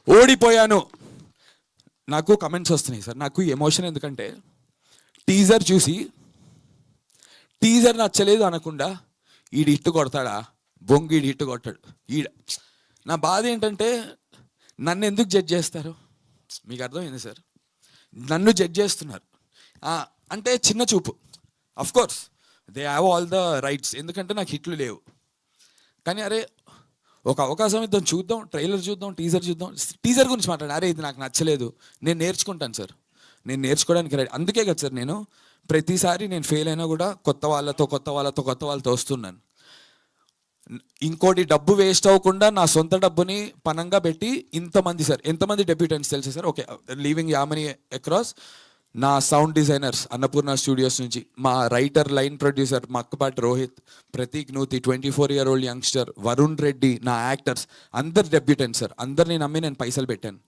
ఓడిపోయాను. నాకు కమెంట్స్ వస్తున్నాయి సార్. నాకు ఎమోషన్ ఎందుకంటే టీజర్ చూసి టీజర్ నచ్చలేదు అనకుండా ఈడు ఇట్టు కొడతాడా, బొంగీడు ఇట్టు కొట్టాడు ఈడ. నా బాధ ఏంటంటే నన్ను ఎందుకు జడ్జ్ చేస్తారు? మీకు అర్థమైంది సార్, నన్ను జడ్జ్ చేస్తున్నారు అంటే చిన్న చూపు. Course they have all the rights, ఎందుకంటే నాకు హిట్లు లేవు. కానీ అరే ఒక అవకాశం ఇద్దాం, చూద్దాం, ట్రైలర్ చూద్దాం, టీజర్ చూద్దాం. టీజర్ గురించి మాట్లాడాను, అరే ఇది నాకు నచ్చలేదు, నేను నేర్చుకుంటాను సార్, నేను నేర్చుకోవడానికి రెడీ. అందుకే కదా సార్ నేను ప్రతిసారి నేను ఫెయిల్ అయినా కూడా కొత్త వాళ్ళతో వస్తున్నాను. ఇంకోటి డబ్బు వేస్ట్ అవ్వకుండా నా సొంత డబ్బుని పనంగా పెట్టి ఇంతమంది సార్, ఎంతమంది డెబ్యూటెంట్స్ తెలుసు సార్? ఓకే, లీవింగ్ యామనీ అక్రాస్, నా సౌండ్ డిజైనర్స్ అన్నపూర్ణ స్టూడియోస్ నుంచి, మా writer line producer Makkapati Rohit, Prateek Nuthi 24-year-old youngster, Varun Reddy, నా యాక్టర్స్ అందరు డెబ్యూటెంట్స్ సార్. అందరిని నమ్మి నేను పైసలు పెట్టాను.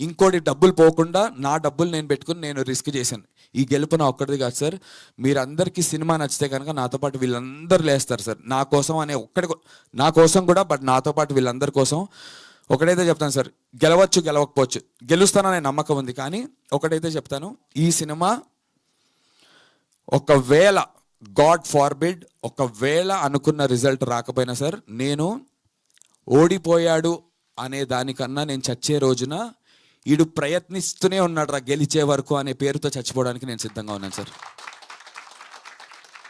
ఇంకోటి డబ్బులు పోకుండా నా డబ్బులు నేను పెట్టుకుని నేను రిస్క్ చేశాను. ఈ గెలుపు నా ఒక్కడిది కాదు సార్. మీరందరికీ సినిమా నచ్చితే కనుక నాతో పాటు వీళ్ళందరూ లేస్తారు సార్, నా కోసం అనే నా కోసం కూడా, బట్ నాతో పాటు వీళ్ళందరి కోసం. ఒకటైతే చెప్తాను సార్, గెలవచ్చు గెలవకపోవచ్చు, గెలుస్తాననే నమ్మకం ఉంది. కానీ ఒకటైతే చెప్తాను, ఈ సినిమా ఒకవేళ గాడ్ ఫార్బిడ్ ఒకవేళ అనుకున్న రిజల్ట్ రాకపోయినా సార్, నేను ఓడిపోయాడు అనే దానికన్నా నేను చచ్చే రోజున ఈడు ప్రయత్నిస్తూనే ఉన్నాడు రా గెలిచే వరకు అనే పేరుతో చచ్చిపోవడానికి నేను సిద్ధంగా ఉన్నాను సార్.